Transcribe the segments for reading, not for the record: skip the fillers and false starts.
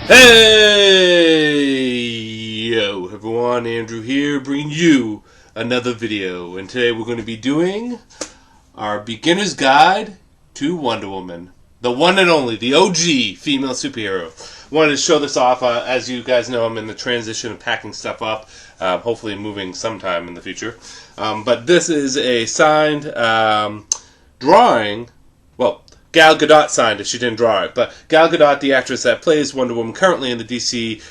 Hey! Yo, everyone, Andrew here, bringing you another video. And today we're going to be doing our beginner's guide to Wonder Woman. The one and only, the OG female superhero. Wanted to show this off. As you guys know, I'm in the transition of packing stuff up. Hopefully moving sometime in the future. But this is a signed drawing. Well, Gal Gadot signed it. She didn't draw it. But Gal Gadot, the actress that plays Wonder Woman currently in the DC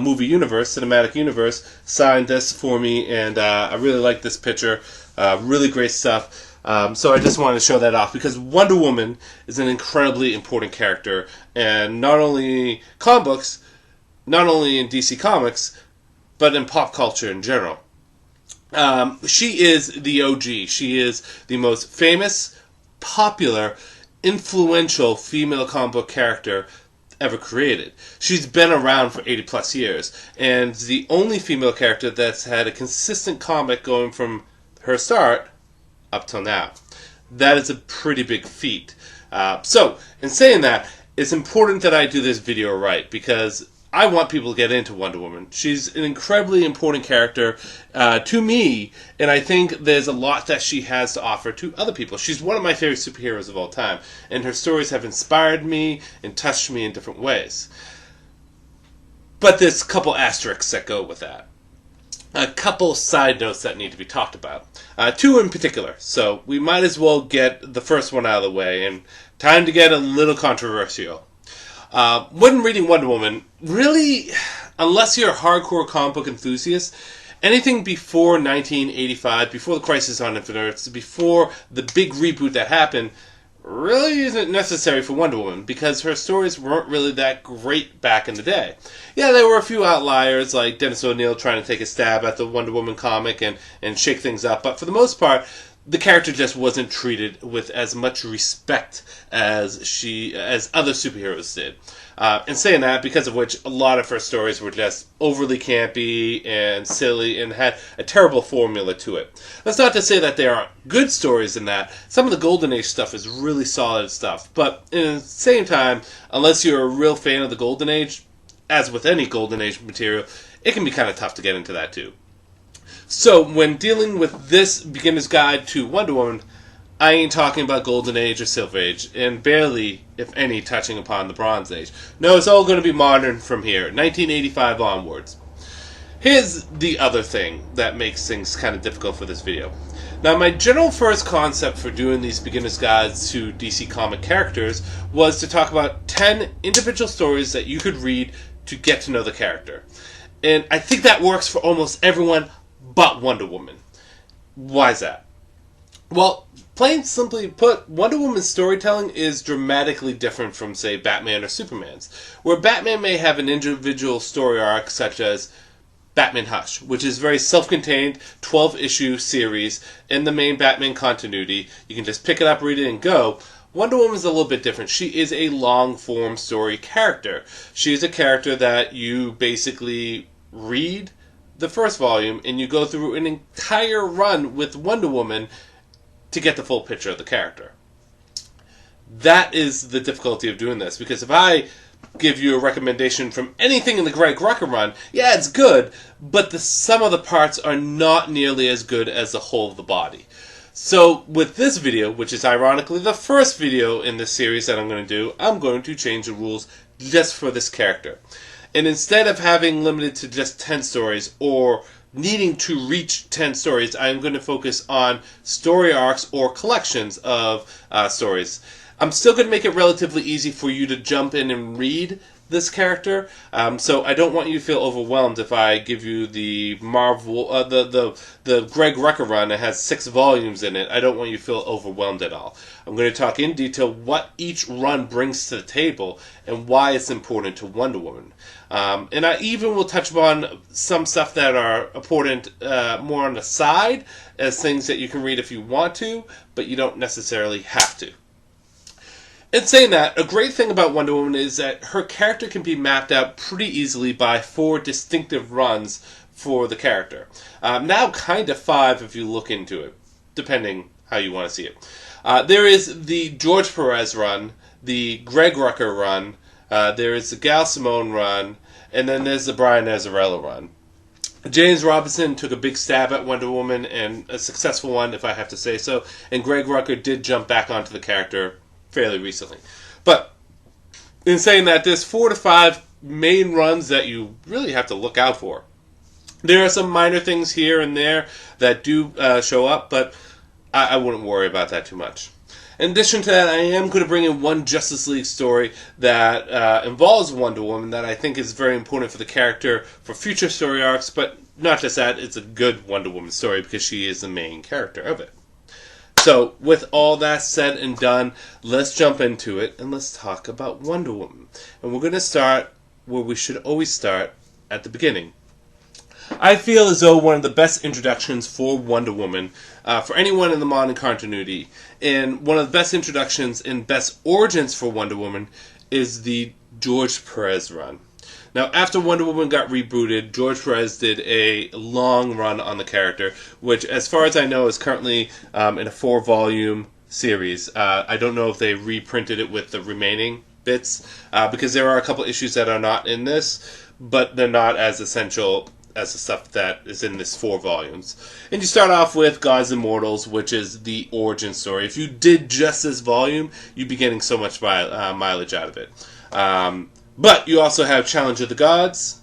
movie universe, cinematic universe, signed this for me. And I really like this picture. Really great stuff. So I just wanted to show that off because Wonder Woman is an incredibly important character. And not only comic books, not only in DC Comics, but in pop culture in general. She is the OG. She is the most famous, popular, influential female comic book character ever created. She's been around for 80 plus years, and the only female character that's had a consistent comic going from her start up till now. That is a pretty big feat. So, in saying that, it's important that I do this video right, because I want people to get into Wonder Woman. She's an incredibly important character to me, and I think there's a lot that she has to offer to other people. She's one of my favorite superheroes of all time, and her stories have inspired me and touched me in different ways. But there's a couple asterisks that go with that. A couple side notes that need to be talked about. Two in particular, so we might as well get the first one out of the way, and time to get a little controversial. When reading Wonder Woman, really, unless you're a hardcore comic book enthusiast, anything before 1985, before the Crisis on Infinite Earths, before the big reboot that happened, really isn't necessary for Wonder Woman, because her stories weren't really that great back in the day. Yeah, there were a few outliers, like Dennis O'Neil trying to take a stab at the Wonder Woman comic and shake things up, but for the most part, the character just wasn't treated with as much respect as other superheroes did. And saying that, because of which a lot of her stories were just overly campy and silly and had a terrible formula to it. That's not to say that there aren't good stories in that. Some of the Golden Age stuff is really solid stuff. But at the same time, unless you're a real fan of the Golden Age, as with any Golden Age material, it can be kind of tough to get into that too. So, when dealing with this beginner's guide to Wonder Woman, I ain't talking about Golden Age or Silver Age, and barely, if any, touching upon the Bronze Age. No, it's all going to be modern from here, 1985 onwards. Here's the other thing that makes things kind of difficult for this video. Now, my general first concept for doing these beginner's guides to DC comic characters was to talk about 10 individual stories that you could read to get to know the character. And I think that works for almost everyone but Wonder Woman. Why is that? Well, plain simply put, Wonder Woman's storytelling is dramatically different from, say, Batman or Superman's, where Batman may have an individual story arc such as Batman Hush, which is a very self-contained 12-issue series in the main Batman continuity. You can just pick it up, read it, and go. Wonder Woman's a little bit different. She is a long-form story character. She is a character that you basically read the first volume, and you go through an entire run with Wonder Woman to get the full picture of the character. That is the difficulty of doing this, because if I give you a recommendation from anything in the Greg Rucka run, yeah, it's good, but some of the parts are not nearly as good as the whole of the body. So, with this video, which is ironically the first video in this series that I'm going to do, I'm going to change the rules just for this character. And instead of having limited to just 10 stories or needing to reach 10 stories, I'm going to focus on story arcs or collections of stories. I'm still going to make it relatively easy for you to jump in and read this character, so I don't want you to feel overwhelmed if I give you the Marvel, the Greg Rucka run that has 6 volumes in it. I don't want you to feel overwhelmed at all. I'm going to talk in detail what each run brings to the table and why it's important to Wonder Woman. And I even will touch upon some stuff that are important more on the side as things that you can read if you want to, but you don't necessarily have to. In saying that, a great thing about Wonder Woman is that her character can be mapped out pretty easily by 4 distinctive runs for the character. Now kind of 5 if you look into it, depending how you want to see it. There is the Jorge Perez run, the Greg Rucka run, There is the Gal Simone run, and then there's the Brian Azzarello run. James Robinson took a big stab at Wonder Woman, and a successful one, if I have to say so. And Greg Rucka did jump back onto the character fairly recently. But in saying that, there's 4 to 5 main runs that you really have to look out for. There are some minor things here and there that do show up, but I wouldn't worry about that too much. In addition to that, I am going to bring in one Justice League story that involves Wonder Woman that I think is very important for the character for future story arcs, but not just that, it's a good Wonder Woman story because she is the main character of it. So, with all that said and done, let's jump into it and let's talk about Wonder Woman. And we're going to start where we should always start, at the beginning. I feel as though one of the best introductions for Wonder Woman, for anyone in the modern continuity, and one of the best introductions and best origins for Wonder Woman is the Jorge Perez run. Now, after Wonder Woman got rebooted, Jorge Perez did a long run on the character, which, as far as I know, is currently in a 4-volume series. I don't know if they reprinted it with the remaining bits, because there are a couple issues that are not in this, but they're not as essential as the stuff that is in this 4 volumes. And you start off with Gods and Mortals, which is the origin story. If you did just this volume, you'd be getting so much mileage out of it. But you also have Challenge of the Gods,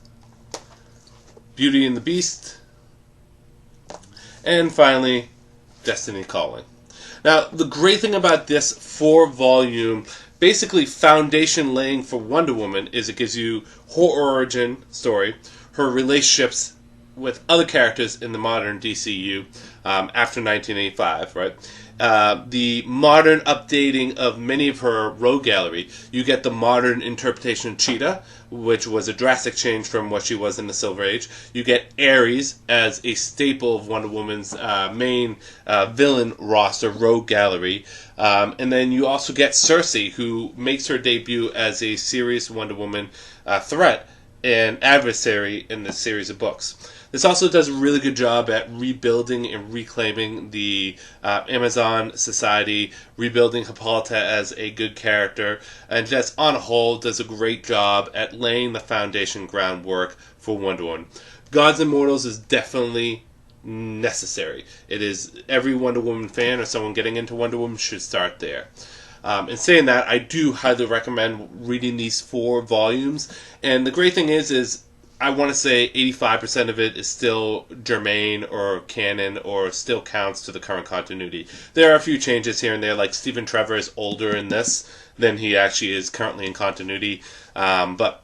Beauty and the Beast, and finally, Destiny Calling. Now, the great thing about this 4-volume, basically foundation laying for Wonder Woman, is it gives you her origin story, her relationships with other characters in the modern DCU after 1985, right? The modern updating of many of her rogue gallery. You get the modern interpretation of Cheetah, which was a drastic change from what she was in the Silver Age. You get Ares as a staple of Wonder Woman's main villain roster, rogue gallery. And then you also get Cersei, who makes her debut as a serious Wonder Woman threat and adversary in this series of books. This also does a really good job at rebuilding and reclaiming the Amazon society, rebuilding Hippolyta as a good character, and just on a whole does a great job at laying the foundation groundwork for Wonder Woman. Gods and Mortals is definitely necessary. It is every Wonder Woman fan or someone getting into Wonder Woman should start there. In saying that, I do highly recommend reading these 4 volumes. And the great thing is I want to say 85% of it is still germane or canon or still counts to the current continuity. There are a few changes here and there, like Stephen Trevor is older in this than he actually is currently in continuity. But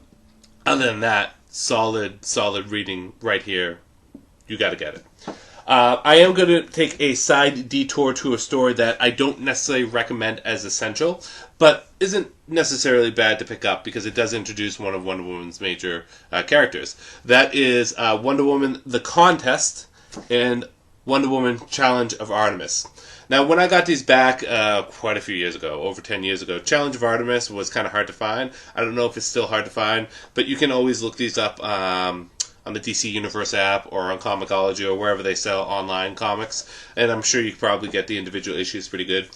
other than that, solid reading right here. You got to get it. I am going to take a side detour to a story that I don't necessarily recommend as essential, but isn't necessarily bad to pick up because it does introduce one of Wonder Woman's major characters. That is Wonder Woman The Contest and Wonder Woman Challenge of Artemis. Now, when I got these back quite a few years ago, over 10 years ago, Challenge of Artemis was kind of hard to find. I don't know if it's still hard to find, but you can always look these up on the DC Universe app or on Comixology or wherever they sell online comics, and I'm sure you can probably get the individual issues pretty good.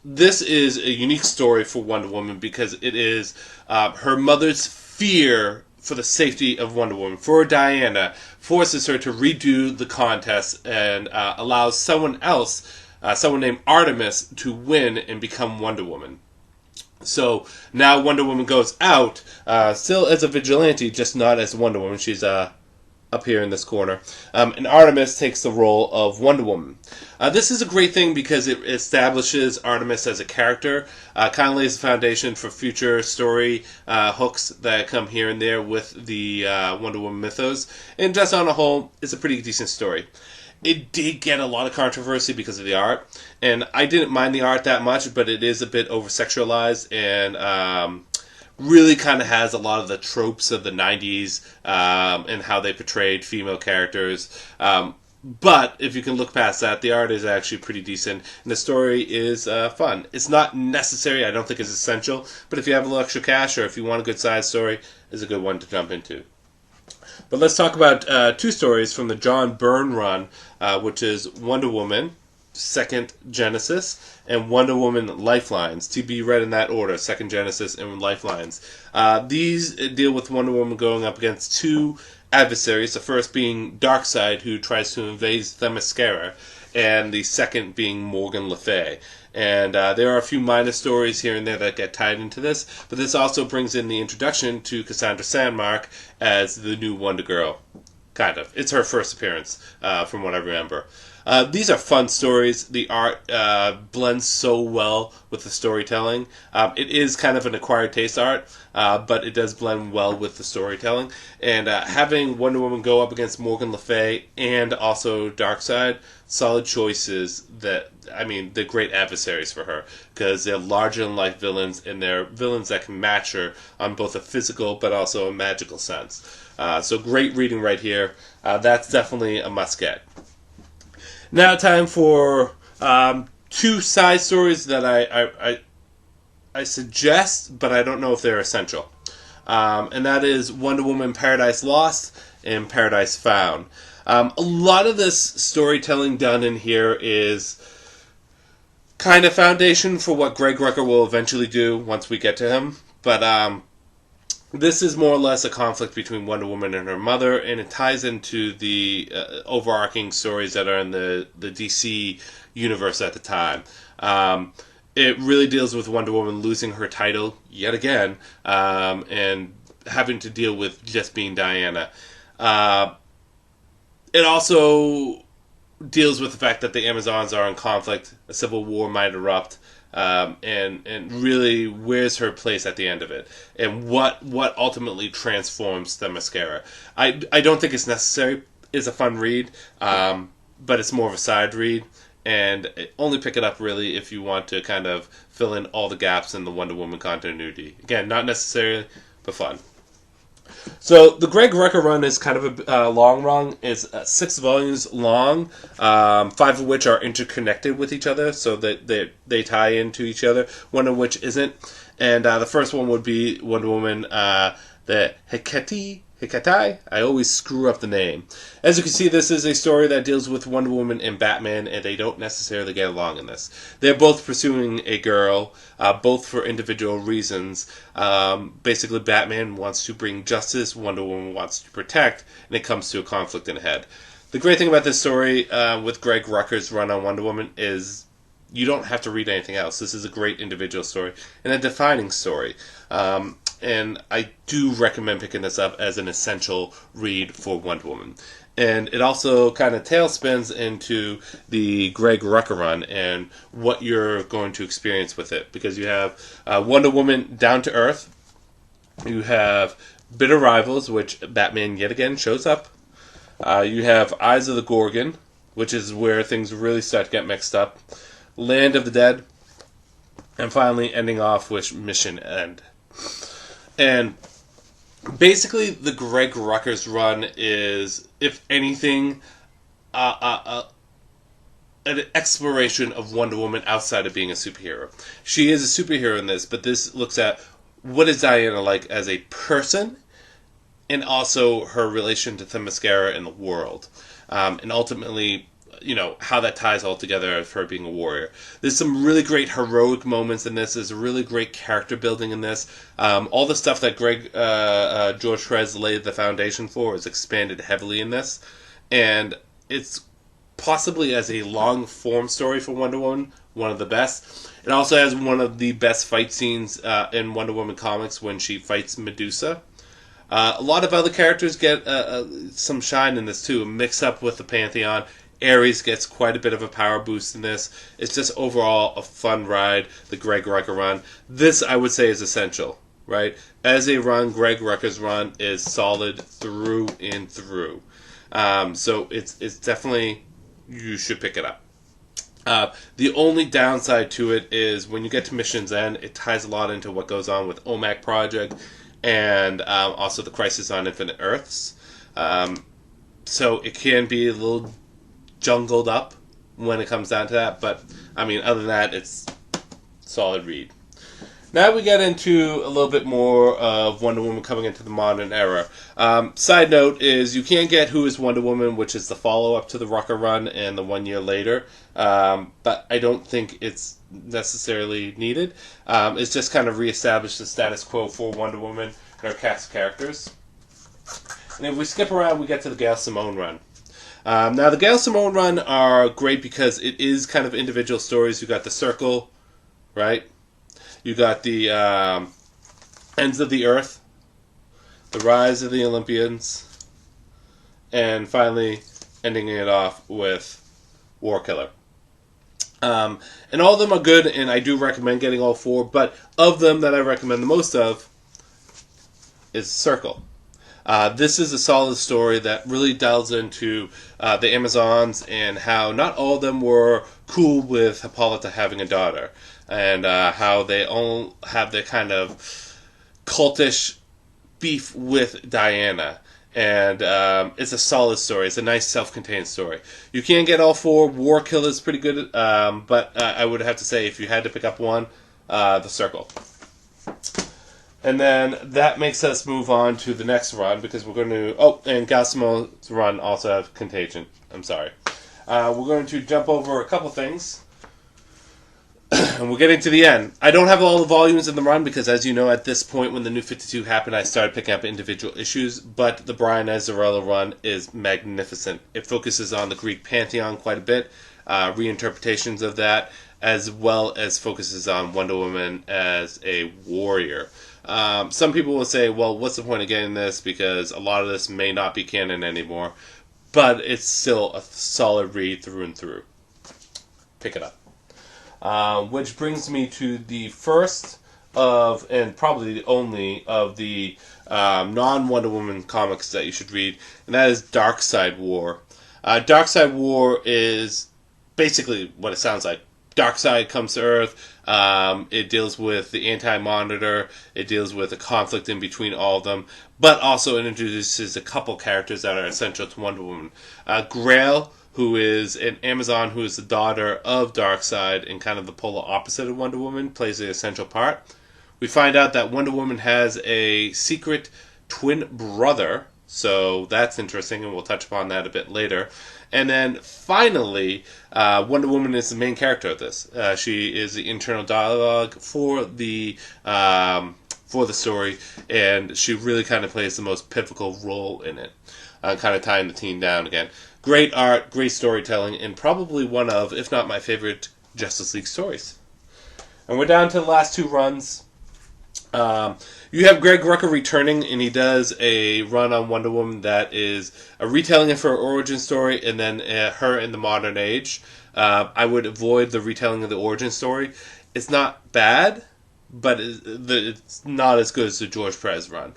This is a unique story for Wonder Woman because it is her mother's fear for the safety of Wonder Woman, for Diana, forces her to redo the contest and allows someone else, someone named Artemis, to win and become Wonder Woman. So now Wonder Woman goes out, still as a vigilante, just not as Wonder Woman. She's up here in this corner. And Artemis takes the role of Wonder Woman. This is a great thing because it establishes Artemis as a character, kind of lays the foundation for future story hooks that come here and there with the Wonder Woman mythos. And just on a whole, it's a pretty decent story. It did get a lot of controversy because of the art, and I didn't mind the art that much, but it is a bit over-sexualized and really kind of has a lot of the tropes of the 90s and how they portrayed female characters. But if you can look past that, the art is actually pretty decent, and the story is fun. It's not necessary, I don't think it's essential, but if you have a little extra cash or if you want a good side story, it's a good one to jump into. But let's talk about 2 stories from the John Byrne run, which is Wonder Woman Second Genesis, and Wonder Woman Lifelines, to be read in that order, Second Genesis and Lifelines. These deal with Wonder Woman going up against two adversaries, the first being Darkseid, who tries to invade Themyscira, and the second being Morgan Le Fay. And there are a few minor stories here and there that get tied into this, but this also brings in the introduction to Cassandra Sandmark as the new Wonder Girl. Kind of. It's her first appearance, from what I remember. These are fun stories. The art blends so well with the storytelling. It is kind of an acquired taste art, but it does blend well with the storytelling. And having Wonder Woman go up against Morgan Le Fay and also Darkseid, solid choices they're great adversaries for her, because they're larger-than-life villains, and they're villains that can match her on both a physical but also a magical sense. So great reading right here. That's definitely a must-get. Now time for two side stories that I suggest, but I don't know if they're essential. And that is Wonder Woman Paradise Lost and Paradise Found. A lot of this storytelling done in here is kind of foundation for what Greg Rucka will eventually do once we get to him. But this is more or less a conflict between Wonder Woman and her mother, and it ties into the overarching stories that are in the DC universe at the time. It really deals with Wonder Woman losing her title yet again, and having to deal with just being Diana. It also deals with the fact that the Amazons are in conflict, a civil war might erupt, and really where's her place at the end of it, and what ultimately transforms Themyscira. I don't think it's necessary. It's a fun read, but it's more of a side read, and only pick it up really if you want to kind of fill in all the gaps in the Wonder Woman continuity. Again, not necessarily, but fun. So the Greg Rucka run is kind of a long run. It's 6 volumes long, 5 of which are interconnected with each other, so that they tie into each other, one of which isn't. And the first one would be Wonder Woman, the Hekatai? I always screw up the name. As you can see, this is a story that deals with Wonder Woman and Batman, and they don't necessarily get along in this. They're both pursuing a girl, both for individual reasons. Basically, Batman wants to bring justice, Wonder Woman wants to protect, and it comes to a conflict in the head. The great thing about this story with Greg Rucka's run on Wonder Woman is you don't have to read anything else. This is a great individual story and a defining story. And I do recommend picking this up as an essential read for Wonder Woman. And it also kind of tailspins into the Greg Rucka run and what you're going to experience with it. Because you have Wonder Woman Down to Earth. You have Bitter Rivals, which Batman yet again shows up. You have Eyes of the Gorgon, which is where things really start to get mixed up. Land of the Dead. And finally ending off with Mission End. And basically, the Greg Rucka's run is, if anything, an exploration of Wonder Woman outside of being a superhero. She is a superhero in this, but this looks at what is Diana like as a person, and also her relation to Themyscira and the world. And ultimately, how that ties all together of her being a warrior. There's some really great heroic moments in this. There's really great character building in this. All the stuff that Jorge Perez laid the foundation for is expanded heavily in this. And it's possibly, as a long-form story for Wonder Woman, one of the best. It also has one of the best fight scenes in Wonder Woman comics when she fights Medusa. A lot of other characters get some shine in this too, mixed up with the Pantheon. Ares gets quite a bit of a power boost in this. It's just overall a fun ride, the Greg Rucka run. This, I would say, is essential, right? As a run, Greg Rucka's run is solid through and through. So it's definitely, you should pick it up. The only downside to it is when you get to Mission's End, it ties a lot into what goes on with OMAC Project and also the Crisis on Infinite Earths. So it can be a little jungled up when it comes down to that, but other than that, it's solid read. Now we get into a little bit more of Wonder Woman coming into the modern era. Side note is you can't get Who is Wonder Woman, which is the follow-up to the Rucker run and the 1 year later, but I don't think it's necessarily needed. It's just kind of reestablished the status quo for Wonder Woman and her cast of characters. And if we skip around, we get to the Gail Simone run. Now, the Gail Simone run are great because it is kind of individual stories. You got the Circle, right? You got the Ends of the Earth, the Rise of the Olympians, and finally ending it off with War Killer. And all of them are good, and I do recommend getting all 4, but of them that I recommend the most of is Circle. This is a solid story that really delves into the Amazons and how not all of them were cool with Hippolyta having a daughter, and how they all have their kind of cultish beef with Diana. And it's a solid story. It's a nice self-contained story. You can get all 4. War Killer is pretty good, but I would have to say if you had to pick up one, the Circle. And then that makes us move on to the next run because we're going to... Oh, and Gail Simone's run also have Contagion. I'm sorry. We're going to jump over a couple things. And we're getting to the end. I don't have all the volumes in the run because, as you know, at this point when the New 52 happened, I started picking up individual issues. But the Brian Azzarello run is magnificent. It focuses on the Greek pantheon quite a bit, reinterpretations of that, as well as focuses on Wonder Woman as a warrior. Some people will say, well, what's the point of getting this? Because a lot of this may not be canon anymore. But it's still a solid read through and through. Pick it up. Which brings me to the first of, and probably the only, of the non-Wonder Woman comics that you should read, and that is Darkseid War. Darkseid War is basically what it sounds like. Darkseid comes to Earth. It deals with the Anti-Monitor. It deals with the conflict in between all of them, but also it introduces a couple characters that are essential to Wonder Woman. Grail, who is an Amazon who is the daughter of Darkseid and kind of the polar opposite of Wonder Woman, plays an essential part. We find out that Wonder Woman has a secret twin brother, so that's interesting, and we'll touch upon that a bit later. And then finally, Wonder Woman is the main character of this. She is the internal dialogue for the story, and she really kind of plays the most pivotal role in it, kind of tying the team down again. Great art, great storytelling, and probably one of, if not my favorite, Justice League stories. And we're down to the last 2 runs. You have Greg Rucka returning, and he does a run on Wonder Woman that is a retelling of her origin story, and then her in the modern age. I would avoid the retelling of the origin story. It's not bad, but it's not as good as the Jorge Perez run.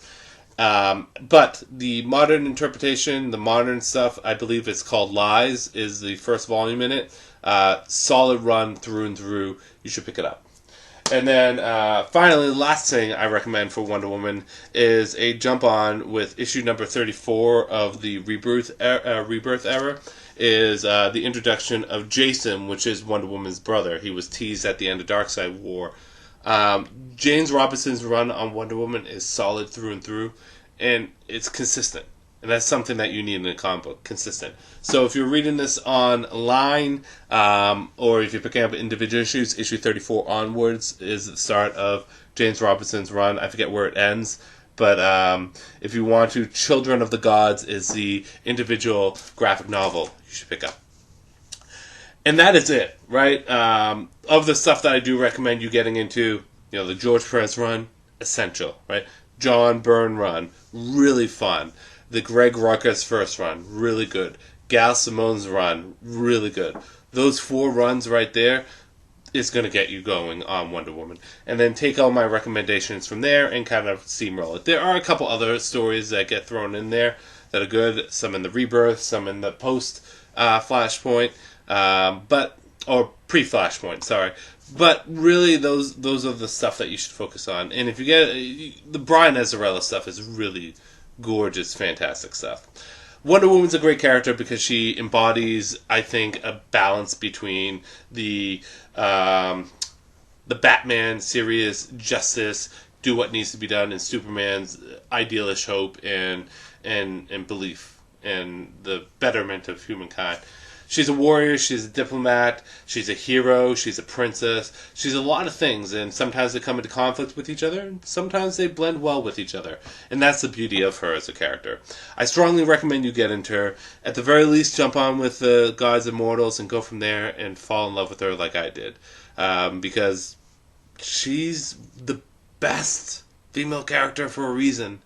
But the modern interpretation, the modern stuff, I believe it's called Lies, is the first volume in it. Solid run through and through. You should pick it up. And then finally, the last thing I recommend for Wonder Woman is a jump on with issue number 34 of the Rebirth era, is the introduction of Jason, which is Wonder Woman's brother. He was teased at the end of Darkseid War. James Robinson's run on Wonder Woman is solid through and through, and it's consistent. And that's something that you need in a comic book, consistent. So if you're reading this online, or if you're picking up individual issues, issue 34 onwards is the start of James Robinson's run. I forget where it ends. But if you want to, Children of the Gods is the individual graphic novel you should pick up. And that is it, right? Of the stuff that I do recommend you getting into, the Jorge Perez run, essential, right? John Byrne run, really fun. The Greg Rucka's first run, really good. Gail Simone's run, really good. Those 4 runs right there is going to get you going on Wonder Woman. And then take all my recommendations from there and kind of steamroll it. There are a couple other stories that get thrown in there that are good. Some in the Rebirth, some in the post-Flashpoint, or pre-Flashpoint, sorry. But really, those are the stuff that you should focus on. And if you get the Brian Azzarello stuff is really gorgeous, fantastic stuff. Wonder Woman's a great character because she embodies, I think, a balance between the the Batman serious justice, do what needs to be done, and Superman's idealish hope and belief in the betterment of humankind. She's a warrior, she's a diplomat, she's a hero, she's a princess, she's a lot of things, and sometimes they come into conflict with each other, and sometimes they blend well with each other. And that's the beauty of her as a character. I strongly recommend you get into her. At the very least, jump on with the Gods and Mortals and go from there and fall in love with her like I did. Because she's the best female character for a reason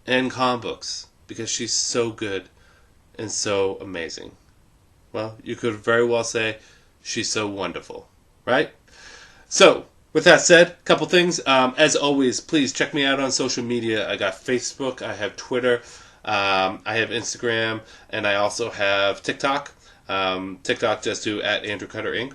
in comic books. Because she's so good and so amazing. Well, you could very well say she's so wonderful, right? So, with that said, a couple things. As always, please check me out on social media. I got Facebook, I have Twitter, I have Instagram, and I also have TikTok. TikTok just do @AndrewCutter Inc.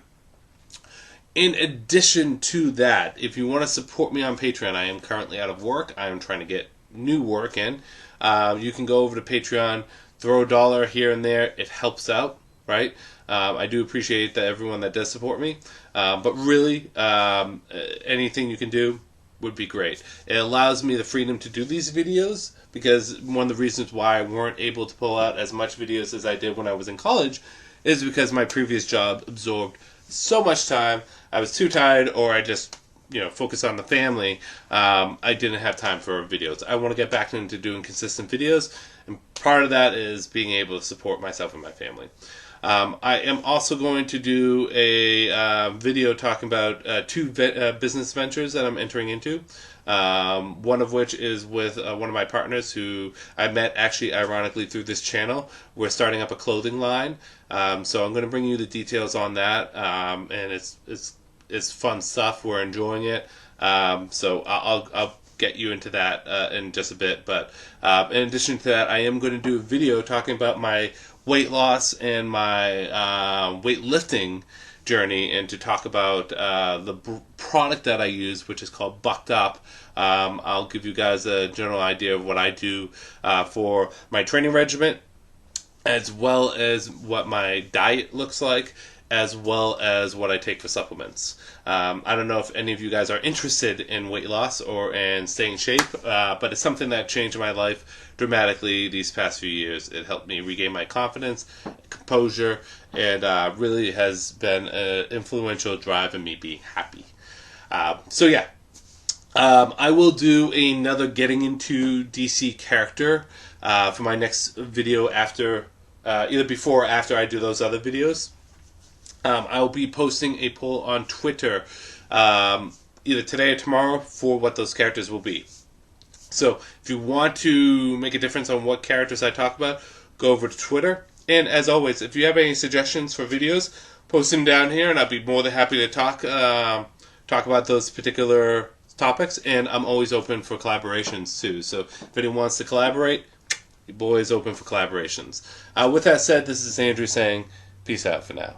In addition to that, if you want to support me on Patreon, I am currently out of work. I am trying to get new work in. You can go over to Patreon, throw a $1 here and there. It helps out. Right? I do appreciate that everyone that does support me. But really, anything you can do would be great. It allows me the freedom to do these videos, because one of the reasons why I weren't able to pull out as much videos as I did when I was in college is because my previous job absorbed so much time. I was too tired, or I just focus on the family. I didn't have time for videos. I want to get back into doing consistent videos, and part of that is being able to support myself and my family. I am also going to do a video talking about two business ventures that I'm entering into. One of which is with one of my partners who I met actually ironically through this channel. We're starting up a clothing line. So I'm going to bring you the details on that. And it's fun stuff. We're enjoying it. So I'll get you into that in just a bit. But in addition to that, I am going to do a video talking about my weight loss and my weightlifting journey, and to talk about the product that I use, which is called Bucked Up. I'll give you guys a general idea of what I do for my training regimen, as well as what my diet looks like, as well as what I take for supplements. I don't know if any of you guys are interested in weight loss or in staying in shape, but it's something that changed my life dramatically these past few years. It helped me regain my confidence, composure, and really has been an influential drive in me being happy. So yeah, I will do another getting into DC character for my next video after, either before or after I do those other videos. I'll be posting a poll on Twitter either today or tomorrow for what those characters will be. So if you want to make a difference on what characters I talk about, go over to Twitter. And as always, if you have any suggestions for videos, post them down here, and I'll be more than happy to talk about those particular topics. And I'm always open for collaborations too. So if anyone wants to collaborate, your boy is open for collaborations. With that said, this is Andrew saying peace out for now.